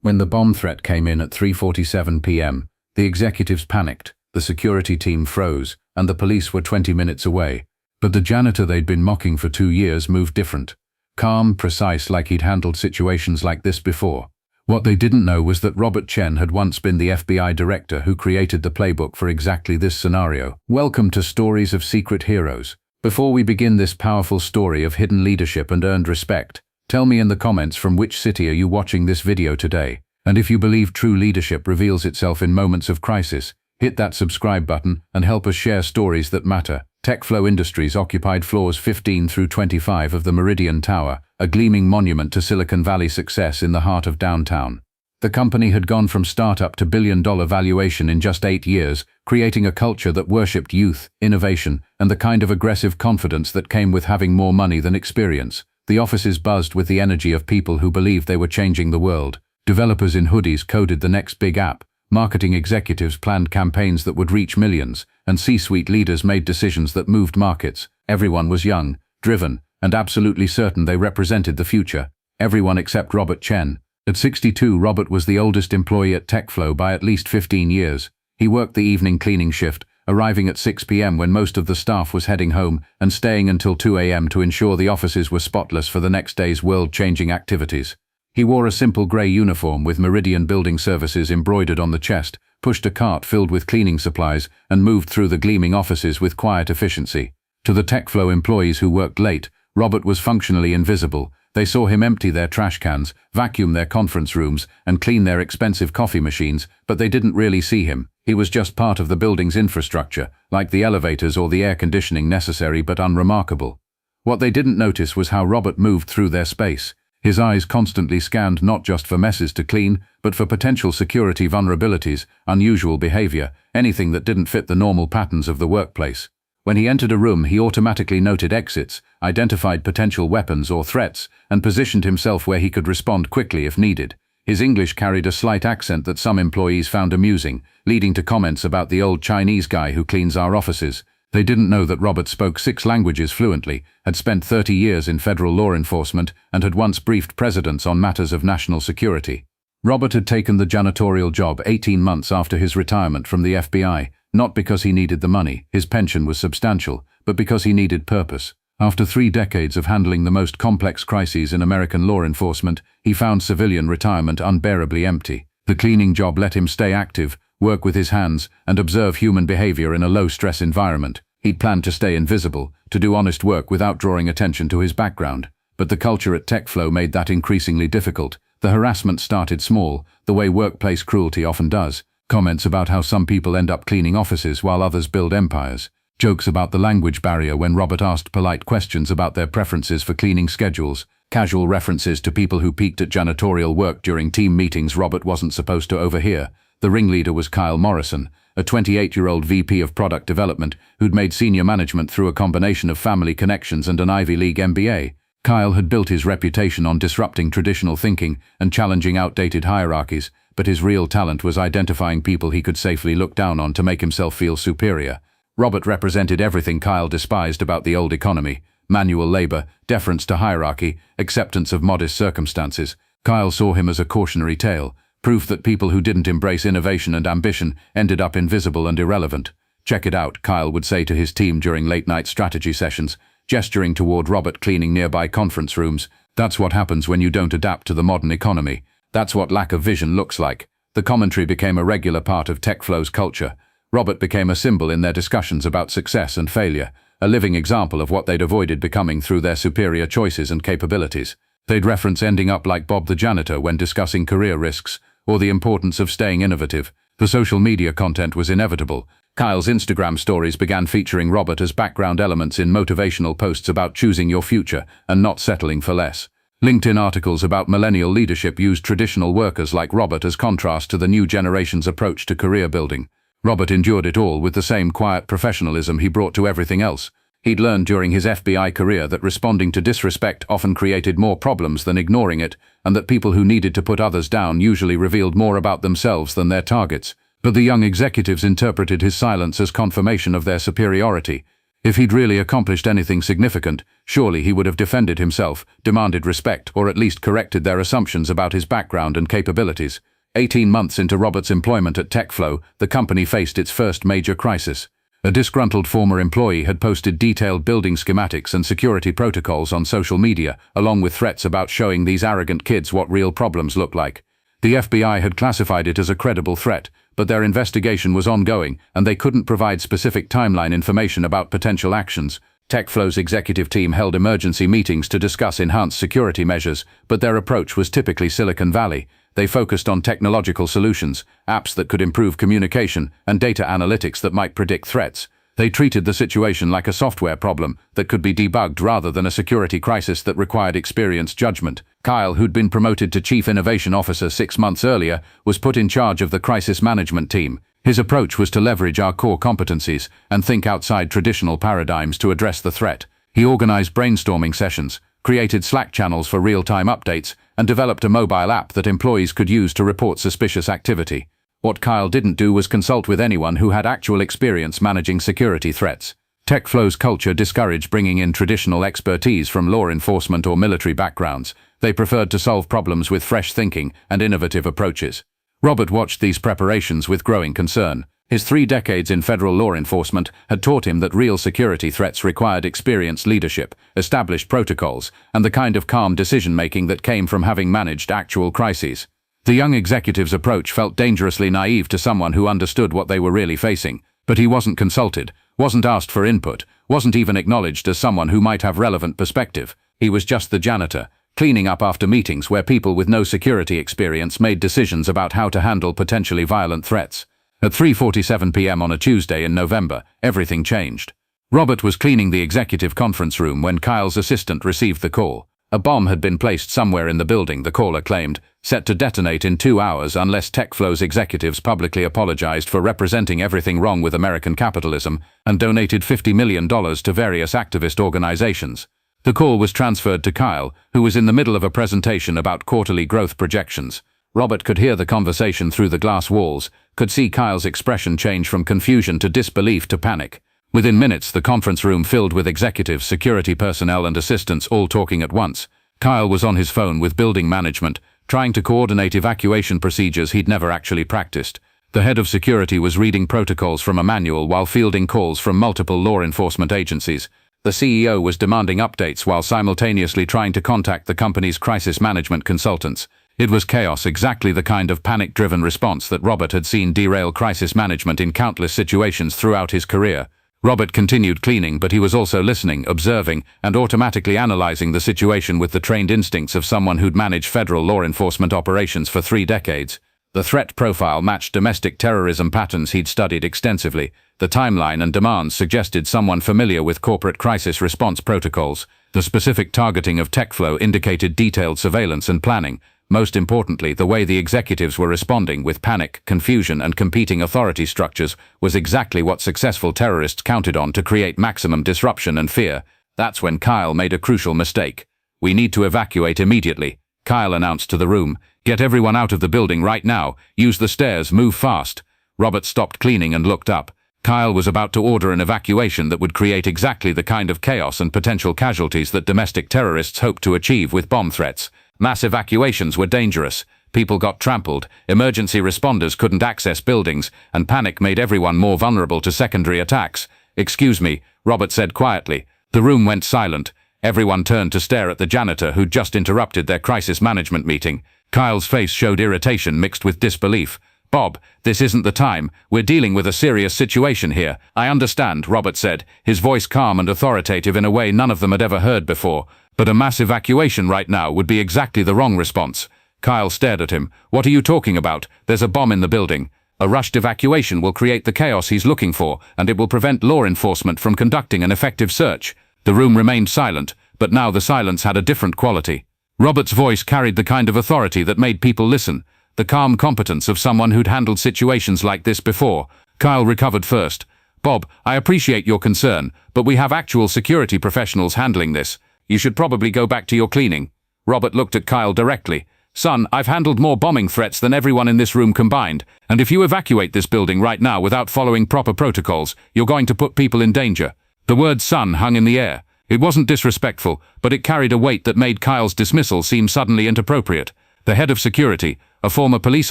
When the bomb threat came in at 3:47 p.m., the executives panicked, the security team froze, and the police were 20 minutes away. But the janitor they'd been mocking for 2 years moved different. Calm, precise, like he'd handled situations like this before. What they didn't know was that Robert Chen had once been the FBI director who created the playbook for exactly this scenario. Welcome to Stories of Secret Heroes. Before we begin this powerful story of hidden leadership and earned respect, tell me in the comments from which city are you watching this video today. And if you believe true leadership reveals itself in moments of crisis, hit that subscribe button and help us share stories that matter. TechFlow Industries occupied floors 15 through 25 of the Meridian Tower, a gleaming monument to Silicon Valley success in the heart of downtown. The company had gone from startup to billion-dollar valuation in just 8 years, creating a culture that worshipped youth, innovation, and the kind of aggressive confidence that came with having more money than experience. The offices buzzed with the energy of people who believed they were changing the world. Developers in hoodies coded the next big app. Marketing executives planned campaigns that would reach millions, and C-suite leaders made decisions that moved markets. Everyone was young, driven, and absolutely certain they represented the future. Everyone except Robert Chen. At 62, Robert was the oldest employee at TechFlow by at least 15 years. He worked the evening cleaning shift, arriving at 6 p.m. when most of the staff was heading home, and staying until 2 a.m. to ensure the offices were spotless for the next day's world-changing activities. He wore a simple grey uniform with Meridian Building Services embroidered on the chest, pushed a cart filled with cleaning supplies, and moved through the gleaming offices with quiet efficiency. To the TechFlow employees who worked late, Robert was functionally invisible. They saw him empty their trash cans, vacuum their conference rooms, and clean their expensive coffee machines, but they didn't really see him. He was just part of the building's infrastructure, like the elevators or the air conditioning, necessary but unremarkable. What they didn't notice was how Robert moved through their space. His eyes constantly scanned not just for messes to clean, but for potential security vulnerabilities, unusual behavior, anything that didn't fit the normal patterns of the workplace. When he entered a room, he automatically noted exits, identified potential weapons or threats, and positioned himself where he could respond quickly if needed. His English carried a slight accent that some employees found amusing, leading to comments about the old Chinese guy who cleans our offices. They didn't know that Robert spoke 6 languages fluently, had spent 30 years in federal law enforcement, and had once briefed presidents on matters of national security. Robert had taken the janitorial job 18 months after his retirement from the FBI, not because he needed the money, his pension was substantial, but because he needed purpose. After 3 decades of handling the most complex crises in American law enforcement, he found civilian retirement unbearably empty. The cleaning job let him stay active, work with his hands, and observe human behavior in a low-stress environment. He'd planned to stay invisible, to do honest work without drawing attention to his background. But the culture at TechFlow made that increasingly difficult. The harassment started small, the way workplace cruelty often does. Comments about how some people end up cleaning offices while others build empires. Jokes about the language barrier when Robert asked polite questions about their preferences for cleaning schedules. Casual references to people who peeked at janitorial work during team meetings Robert wasn't supposed to overhear. The ringleader was Kyle Morrison, a 28-year-old VP of product development who'd made senior management through a combination of family connections and an Ivy League MBA. Kyle had built his reputation on disrupting traditional thinking and challenging outdated hierarchies, but his real talent was identifying people he could safely look down on to make himself feel superior. Robert represented everything Kyle despised about the old economy: manual labor, deference to hierarchy, acceptance of modest circumstances. Kyle saw him as a cautionary tale, proof that people who didn't embrace innovation and ambition ended up invisible and irrelevant. "Check it out," Kyle would say to his team during late-night strategy sessions, gesturing toward Robert cleaning nearby conference rooms. "That's what happens when you don't adapt to the modern economy. That's what lack of vision looks like." The commentary became a regular part of TechFlow's culture. Robert became a symbol in their discussions about success and failure, a living example of what they'd avoided becoming through their superior choices and capabilities. They'd reference ending up like Bob the janitor when discussing career risks, or the importance of staying innovative. The social media content was inevitable. Kyle's Instagram stories began featuring Robert as background elements in motivational posts about choosing your future and not settling for less. LinkedIn articles about millennial leadership used traditional workers like Robert as contrast to the new generation's approach to career building. Robert endured it all with the same quiet professionalism he brought to everything else. He'd learned during his FBI career that responding to disrespect often created more problems than ignoring it, and that people who needed to put others down usually revealed more about themselves than their targets. But the young executives interpreted his silence as confirmation of their superiority. If he'd really accomplished anything significant, surely he would have defended himself, demanded respect, or at least corrected their assumptions about his background and capabilities. 18 months into Robert's employment at TechFlow, the company faced its first major crisis. A disgruntled former employee had posted detailed building schematics and security protocols on social media, along with threats about showing these arrogant kids what real problems look like. The FBI had classified it as a credible threat, but their investigation was ongoing, and they couldn't provide specific timeline information about potential actions. TechFlow's executive team held emergency meetings to discuss enhanced security measures, but their approach was typically Silicon Valley. They focused on technological solutions, apps that could improve communication, and data analytics that might predict threats. They treated the situation like a software problem that could be debugged rather than a security crisis that required experienced judgment. Kyle, who'd been promoted to Chief Innovation Officer 6 months earlier, was put in charge of the crisis management team. His approach was to leverage our core competencies and think outside traditional paradigms to address the threat. He organized brainstorming sessions, created Slack channels for real-time updates, and developed a mobile app that employees could use to report suspicious activity. What Kyle didn't do was consult with anyone who had actual experience managing security threats. TechFlow's culture discouraged bringing in traditional expertise from law enforcement or military backgrounds. They preferred to solve problems with fresh thinking and innovative approaches. Robert watched these preparations with growing concern. His 3 decades in federal law enforcement had taught him that real security threats required experienced leadership, established protocols, and the kind of calm decision-making that came from having managed actual crises. The young executive's approach felt dangerously naive to someone who understood what they were really facing, but he wasn't consulted, wasn't asked for input, wasn't even acknowledged as someone who might have relevant perspective. He was just the janitor, cleaning up after meetings where people with no security experience made decisions about how to handle potentially violent threats. At 3:47 p.m. on a Tuesday in November, everything changed. Robert was cleaning the executive conference room when Kyle's assistant received the call. A bomb had been placed somewhere in the building, the caller claimed, set to detonate in 2 hours unless TechFlow's executives publicly apologized for representing everything wrong with American capitalism and donated $50 million to various activist organizations. The call was transferred to Kyle, who was in the middle of a presentation about quarterly growth projections. Robert could hear the conversation through the glass walls, could see Kyle's expression change from confusion to disbelief to panic. Within minutes, the conference room filled with executives, security personnel and assistants all talking at once. Kyle was on his phone with building management, trying to coordinate evacuation procedures he'd never actually practiced. The head of security was reading protocols from a manual while fielding calls from multiple law enforcement agencies. The CEO was demanding updates while simultaneously trying to contact the company's crisis management consultants. It was chaos, exactly the kind of panic-driven response that Robert had seen derail crisis management in countless situations throughout his career. Robert continued cleaning, but he was also listening, observing, and automatically analyzing the situation with the trained instincts of someone who'd managed federal law enforcement operations for 3 decades. The threat profile matched domestic terrorism patterns he'd studied extensively. The timeline and demands suggested someone familiar with corporate crisis response protocols. The specific targeting of TechFlow indicated detailed surveillance and planning. Most importantly, the way the executives were responding with panic, confusion, and competing authority structures was exactly what successful terrorists counted on to create maximum disruption and fear. That's when Kyle made a crucial mistake. "We need to evacuate immediately," Kyle announced to the room. "Get everyone out of the building right now. Use the stairs, move fast." Robert stopped cleaning and looked up. Kyle was about to order an evacuation that would create exactly the kind of chaos and potential casualties that domestic terrorists hoped to achieve with bomb threats. Mass evacuations were dangerous. People got trampled, emergency responders couldn't access buildings, and panic made everyone more vulnerable to secondary attacks. "Excuse me," Robert said quietly. The room went silent. Everyone turned to stare at the janitor who'd just interrupted their crisis management meeting. Kyle's face showed irritation mixed with disbelief. "Bob, this isn't the time. We're dealing with a serious situation here." "I understand," Robert said, his voice calm and authoritative in a way none of them had ever heard before. "But a mass evacuation right now would be exactly the wrong response." Kyle stared at him. "What are you talking about? There's a bomb in the building." "A rushed evacuation will create the chaos he's looking for, and it will prevent law enforcement from conducting an effective search." The room remained silent, but now the silence had a different quality. Robert's voice carried the kind of authority that made people listen, the calm competence of someone who'd handled situations like this before. Kyle recovered first. "Bob, I appreciate your concern, but we have actual security professionals handling this. You should probably go back to your cleaning." Robert looked at Kyle directly. "Son, I've handled more bombing threats than everyone in this room combined, and if you evacuate this building right now without following proper protocols, you're going to put people in danger." The word son hung in the air. It wasn't disrespectful, but it carried a weight that made Kyle's dismissal seem suddenly inappropriate. The head of security, a former police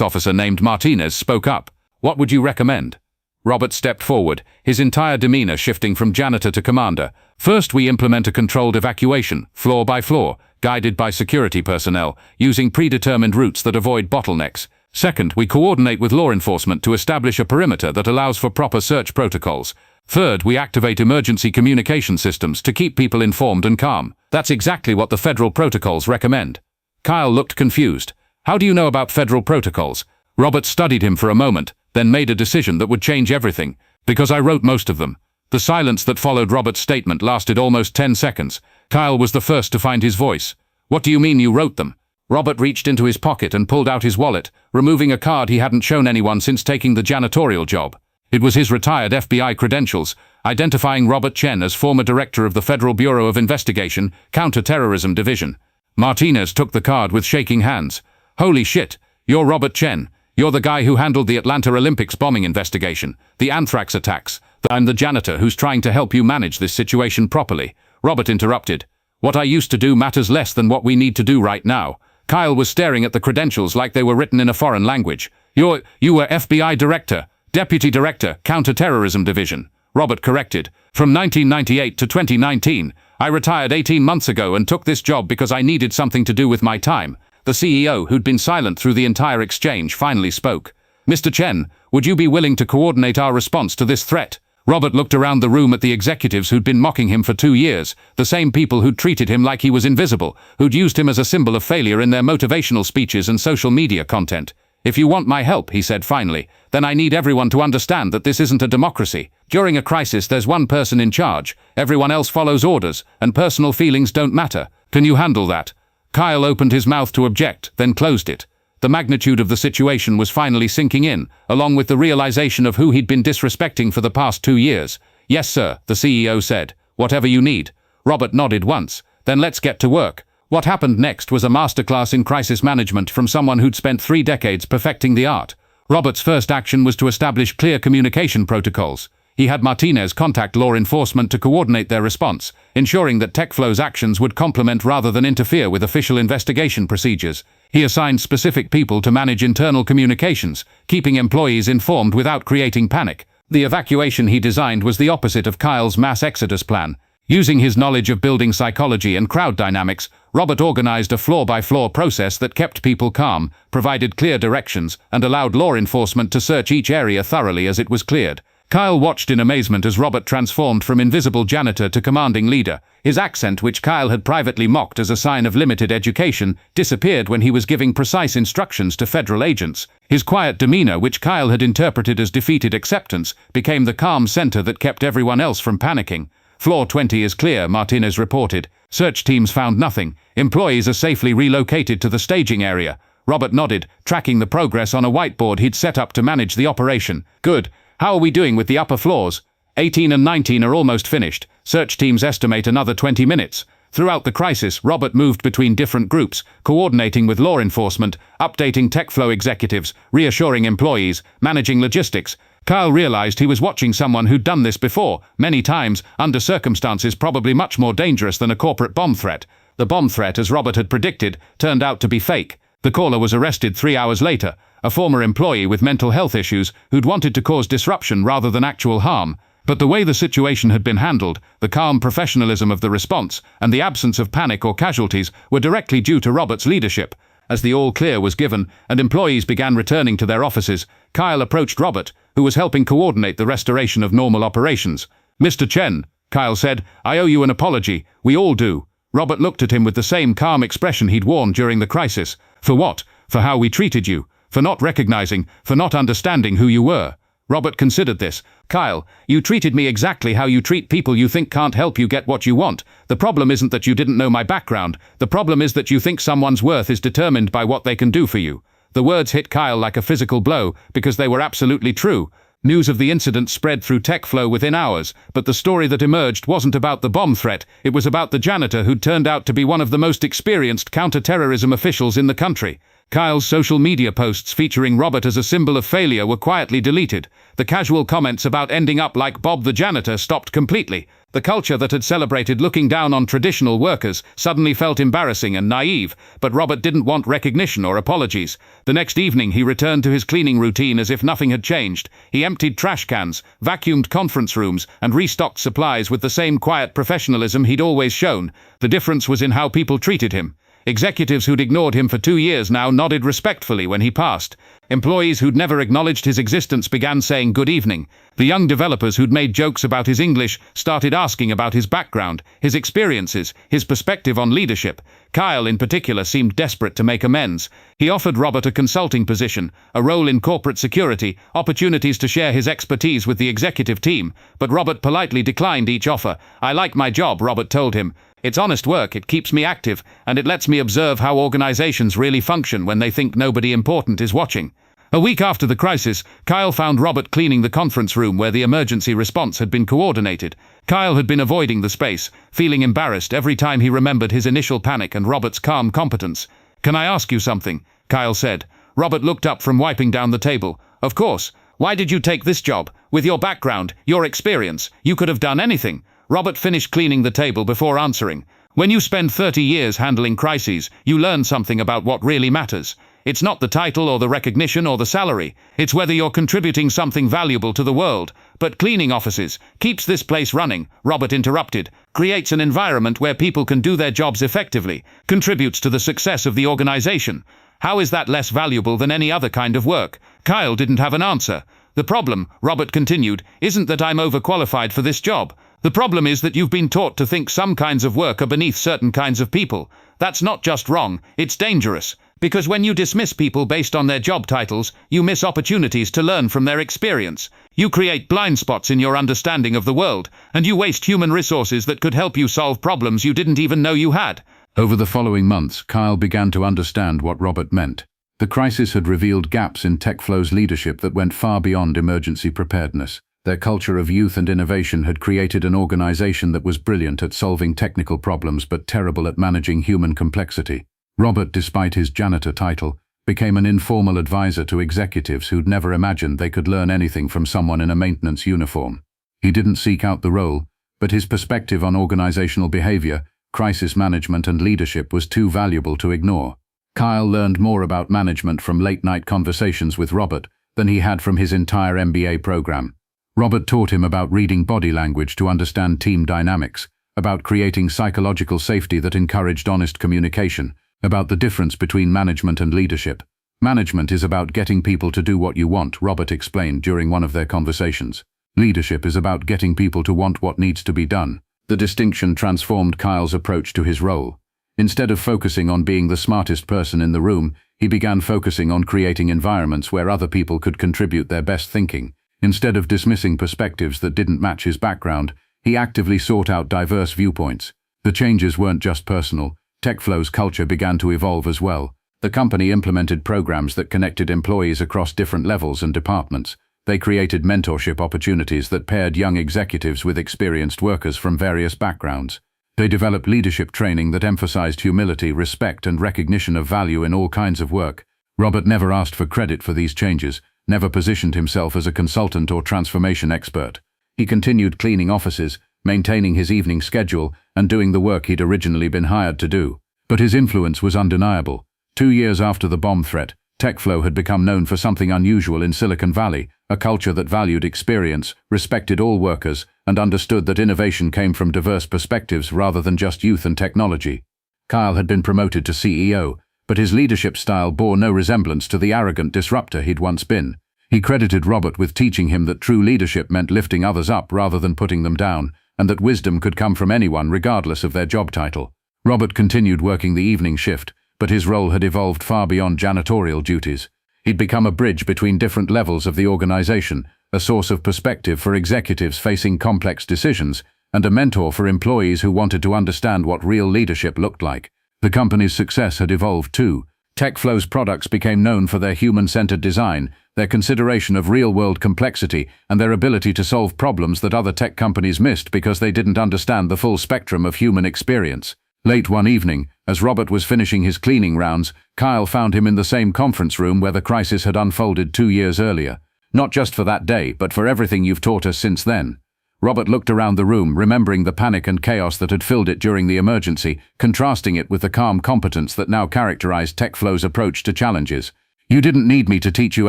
officer named Martinez, spoke up. "What would you recommend?" Robert stepped forward, his entire demeanor shifting from janitor to commander. "First, we implement a controlled evacuation, floor by floor, guided by security personnel, using predetermined routes that avoid bottlenecks. Second, we coordinate with law enforcement to establish a perimeter that allows for proper search protocols. Third, we activate emergency communication systems to keep people informed and calm. That's exactly what the federal protocols recommend." Kyle looked confused. "How do you know about federal protocols?" Robert studied him for a moment, then made a decision that would change everything. "Because I wrote most of them." The silence that followed Robert's statement lasted almost 10 seconds. Kyle was the first to find his voice. "What do you mean you wrote them?" Robert reached into his pocket and pulled out his wallet, removing a card he hadn't shown anyone since taking the janitorial job. It was his retired FBI credentials, identifying Robert Chen as former director of the Federal Bureau of Investigation, Counter-Terrorism Division. Martinez took the card with shaking hands. "Holy shit, you're Robert Chen. You're the guy who handled the Atlanta Olympics bombing investigation, the anthrax attacks. I'm the janitor who's trying to help you manage this situation properly." Robert interrupted. "What I used to do matters less than what we need to do right now." Kyle was staring at the credentials like they were written in a foreign language. You were FBI Director, Deputy Director, Counter-Terrorism Division." Robert corrected. "From 1998 to 2019. I retired 18 months ago and took this job because I needed something to do with my time." The CEO, who'd been silent through the entire exchange, finally spoke. "Mr. Chen, would you be willing to coordinate our response to this threat?" Robert looked around the room at the executives who'd been mocking him for 2 years, the same people who'd treated him like he was invisible, who'd used him as a symbol of failure in their motivational speeches and social media content. "If you want my help," he said finally, "then I need everyone to understand that this isn't a democracy. During a crisis, there's one person in charge, everyone else follows orders, and personal feelings don't matter. Can you handle that?" Kyle opened his mouth to object, then closed it. The magnitude of the situation was finally sinking in, along with the realization of who he'd been disrespecting for the past 2 years. "Yes, sir," the CEO said. "Whatever you need." Robert nodded once. "Then let's get to work." What happened next was a masterclass in crisis management from someone who'd spent 3 decades perfecting the art. Robert's first action was to establish clear communication protocols. He had Martinez contact law enforcement to coordinate their response, ensuring that TechFlow's actions would complement rather than interfere with official investigation procedures. He assigned specific people to manage internal communications, keeping employees informed without creating panic. The evacuation he designed was the opposite of Kyle's mass exodus plan. Using his knowledge of building psychology and crowd dynamics, Robert organized a floor-by-floor process that kept people calm, provided clear directions, and allowed law enforcement to search each area thoroughly as it was cleared. Kyle watched in amazement as Robert transformed from invisible janitor to commanding leader. His accent, which Kyle had privately mocked as a sign of limited education, disappeared when he was giving precise instructions to federal agents. His quiet demeanor, which Kyle had interpreted as defeated acceptance, became the calm center that kept everyone else from panicking. "Floor 20 is clear," Martinez reported. "Search teams found nothing. Employees are safely relocated to the staging area." Robert nodded, tracking the progress on a whiteboard he'd set up to manage the operation. "Good. How are we doing with the upper floors?" 18 and 19 are almost finished. Search teams estimate another 20 minutes. Throughout the crisis, Robert moved between different groups, coordinating with law enforcement, updating TechFlow executives, reassuring employees, managing logistics. Kyle realized he was watching someone who'd done this before, many times, under circumstances probably much more dangerous than a corporate bomb threat. The bomb threat, as Robert had predicted, turned out to be fake. The caller was arrested 3 hours later, a former employee with mental health issues who'd wanted to cause disruption rather than actual harm. But the way the situation had been handled, the calm professionalism of the response, and the absence of panic or casualties were directly due to Robert's leadership. As the all-clear was given and employees began returning to their offices, Kyle approached Robert, who was helping coordinate the restoration of normal operations. "Mr. Chen," Kyle said, "I owe you an apology. We all do." Robert looked at him with the same calm expression he'd worn during the crisis. "For what? For how we treated you. For not recognizing, for not understanding who you were." Robert considered this. "Kyle, you treated me exactly how you treat people you think can't help you get what you want. The problem isn't that you didn't know my background. The problem is that you think someone's worth is determined by what they can do for you." The words hit Kyle like a physical blow because they were absolutely true. News of the incident spread through TechFlow within hours, but the story that emerged wasn't about the bomb threat. It was about the janitor who'd turned out to be one of the most experienced counter-terrorism officials in the country. Kyle's social media posts featuring Robert as a symbol of failure were quietly deleted. The casual comments about ending up like Bob the janitor stopped completely. The culture that had celebrated looking down on traditional workers suddenly felt embarrassing and naive, but Robert didn't want recognition or apologies. The next evening he returned to his cleaning routine as if nothing had changed. He emptied trash cans, vacuumed conference rooms, and restocked supplies with the same quiet professionalism he'd always shown. The difference was in how people treated him. Executives who'd ignored him for 2 years now nodded respectfully when he passed. Employees who'd never acknowledged his existence began saying good evening. The young developers who'd made jokes about his English started asking about his background, his experiences, his perspective on leadership. Kyle, in particular, seemed desperate to make amends. He offered Robert a consulting position, a role in corporate security, opportunities to share his expertise with the executive team, but Robert politely declined each offer. "I like my job," Robert told him. "It's honest work, it keeps me active, and it lets me observe how organizations really function when they think nobody important is watching." A week after the crisis, Kyle found Robert cleaning the conference room where the emergency response had been coordinated. Kyle had been avoiding the space, feeling embarrassed every time he remembered his initial panic and Robert's calm competence. "Can I ask you something?" Kyle said. Robert looked up from wiping down the table. "Of course. Why did you take this job? With your background, your experience, you could have done anything." Robert finished cleaning the table before answering. "When you spend 30 years handling crises, you learn something about what really matters. It's not the title or the recognition or the salary. It's whether you're contributing something valuable to the world. But cleaning offices keeps this place running," Robert interrupted, "creates an environment where people can do their jobs effectively, contributes to the success of the organization. How is that less valuable than any other kind of work?" Kyle didn't have an answer. "The problem," Robert continued, "isn't that I'm overqualified for this job. The problem is that you've been taught to think some kinds of work are beneath certain kinds of people. That's not just wrong, it's dangerous. Because when you dismiss people based on their job titles, you miss opportunities to learn from their experience. You create blind spots in your understanding of the world, and you waste human resources that could help you solve problems you didn't even know you had." Over the following months, Kyle began to understand what Robert meant. The crisis had revealed gaps in TechFlow's leadership that went far beyond emergency preparedness. Their culture of youth and innovation had created an organization that was brilliant at solving technical problems but terrible at managing human complexity. Robert, despite his janitor title, became an informal advisor to executives who'd never imagined they could learn anything from someone in a maintenance uniform. He didn't seek out the role, but his perspective on organizational behavior, crisis management and leadership was too valuable to ignore. Kyle learned more about management from late-night conversations with Robert than he had from his entire MBA program. Robert taught him about reading body language to understand team dynamics, about creating psychological safety that encouraged honest communication, about the difference between management and leadership. "Management is about getting people to do what you want," Robert explained during one of their conversations. "Leadership is about getting people to want what needs to be done." The distinction transformed Kyle's approach to his role. Instead of focusing on being the smartest person in the room, he began focusing on creating environments where other people could contribute their best thinking. Instead of dismissing perspectives that didn't match his background, he actively sought out diverse viewpoints. The changes weren't just personal. TechFlow's culture began to evolve as well. The company implemented programs that connected employees across different levels and departments. They created mentorship opportunities that paired young executives with experienced workers from various backgrounds. They developed leadership training that emphasized humility, respect, and recognition of value in all kinds of work. Robert never asked for credit for these changes, never positioned himself as a consultant or transformation expert. He continued cleaning offices, maintaining his evening schedule, and doing the work he'd originally been hired to do. But his influence was undeniable. 2 years after the bomb threat, TechFlow had become known for something unusual in Silicon Valley, a culture that valued experience, respected all workers, and understood that innovation came from diverse perspectives rather than just youth and technology. Kyle had been promoted to CEO, but his leadership style bore no resemblance to the arrogant disruptor he'd once been. He credited Robert with teaching him that true leadership meant lifting others up rather than putting them down, and that wisdom could come from anyone regardless of their job title. Robert continued working the evening shift, but his role had evolved far beyond janitorial duties. He'd become a bridge between different levels of the organization, a source of perspective for executives facing complex decisions, and a mentor for employees who wanted to understand what real leadership looked like. The company's success had evolved too. TechFlow's products became known for their human-centered design, their consideration of real-world complexity, and their ability to solve problems that other tech companies missed because they didn't understand the full spectrum of human experience. Late one evening, as Robert was finishing his cleaning rounds, Kyle found him in the same conference room where the crisis had unfolded 2 years earlier. "Not just for that day, but for everything you've taught us since then." Robert looked around the room, remembering the panic and chaos that had filled it during the emergency, contrasting it with the calm competence that now characterized TechFlow's approach to challenges. "You didn't need me to teach you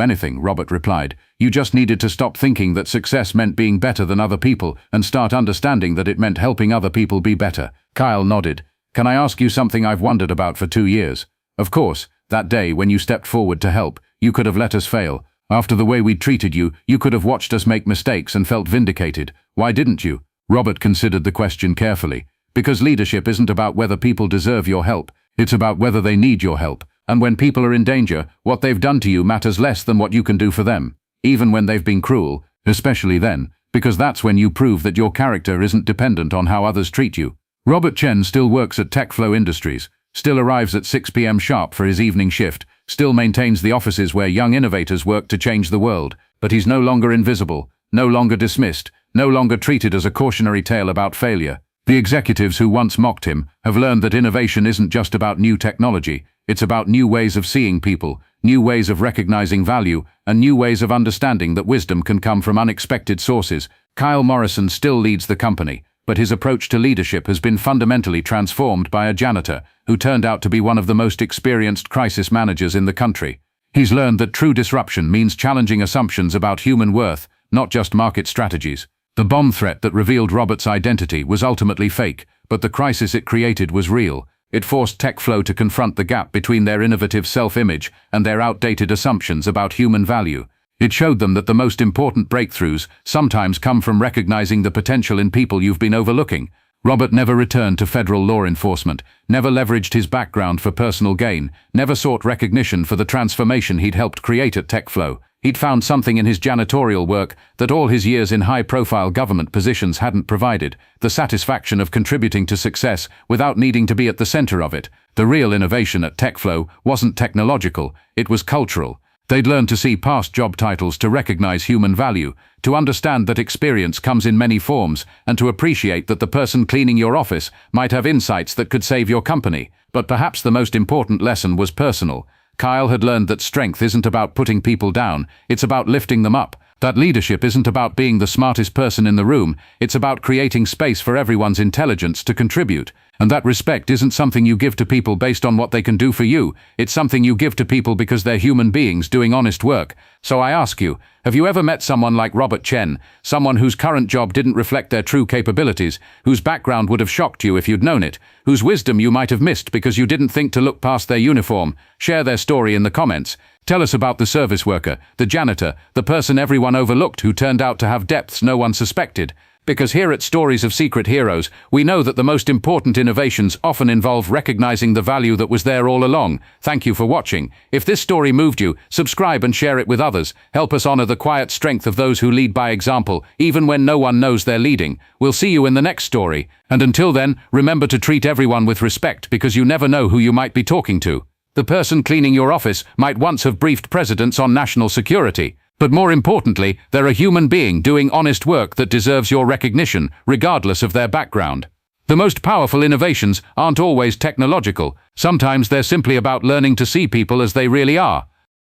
anything," Robert replied. "You just needed to stop thinking that success meant being better than other people and start understanding that it meant helping other people be better." Kyle nodded. "Can I ask you something I've wondered about for 2 years? Of course, that day when you stepped forward to help, you could have let us fail. After the way we'd treated you, you could have watched us make mistakes and felt vindicated. Why didn't you?" Robert considered the question carefully. "Because leadership isn't about whether people deserve your help. It's about whether they need your help. And when people are in danger, what they've done to you matters less than what you can do for them. Even when they've been cruel, especially then, because that's when you prove that your character isn't dependent on how others treat you." Robert Chen still works at TechFlow Industries, still arrives at 6 p.m. sharp for his evening shift, still maintains the offices where young innovators work to change the world. But he's no longer invisible, no longer dismissed, no longer treated as a cautionary tale about failure. The executives who once mocked him have learned that innovation isn't just about new technology. It's about new ways of seeing people, new ways of recognizing value, and new ways of understanding that wisdom can come from unexpected sources. Kyle Morrison still leads the company, but his approach to leadership has been fundamentally transformed by a janitor who turned out to be one of the most experienced crisis managers in the country. He's learned that true disruption means challenging assumptions about human worth, not just market strategies. The bomb threat that revealed Robert's identity was ultimately fake, but the crisis it created was real. It forced TechFlow to confront the gap between their innovative self-image and their outdated assumptions about human value. It showed them that the most important breakthroughs sometimes come from recognizing the potential in people you've been overlooking. Robert never returned to federal law enforcement, never leveraged his background for personal gain, never sought recognition for the transformation he'd helped create at TechFlow. He'd found something in his janitorial work that all his years in high-profile government positions hadn't provided: the satisfaction of contributing to success without needing to be at the center of it. The real innovation at TechFlow wasn't technological, it was cultural. They'd learned to see past job titles to recognize human value, to understand that experience comes in many forms, and to appreciate that the person cleaning your office might have insights that could save your company. But perhaps the most important lesson was personal. Kyle had learned that strength isn't about putting people down, it's about lifting them up. That leadership isn't about being the smartest person in the room, it's about creating space for everyone's intelligence to contribute. And that respect isn't something you give to people based on what they can do for you, it's something you give to people because they're human beings doing honest work. So I ask you, have you ever met someone like Robert Chen, someone whose current job didn't reflect their true capabilities, whose background would have shocked you if you'd known it, whose wisdom you might have missed because you didn't think to look past their uniform? Share their story in the comments. Tell us about the service worker, the janitor, the person everyone overlooked who turned out to have depths no one suspected. Because here at Stories of Secret Heroes, we know that the most important innovations often involve recognizing the value that was there all along. Thank you for watching. If this story moved you, subscribe and share it with others. Help us honor the quiet strength of those who lead by example, even when no one knows they're leading. We'll see you in the next story. And until then, remember to treat everyone with respect, because you never know who you might be talking to. The person cleaning your office might once have briefed presidents on national security. But more importantly, they're a human being doing honest work that deserves your recognition, regardless of their background. The most powerful innovations aren't always technological. Sometimes they're simply about learning to see people as they really are.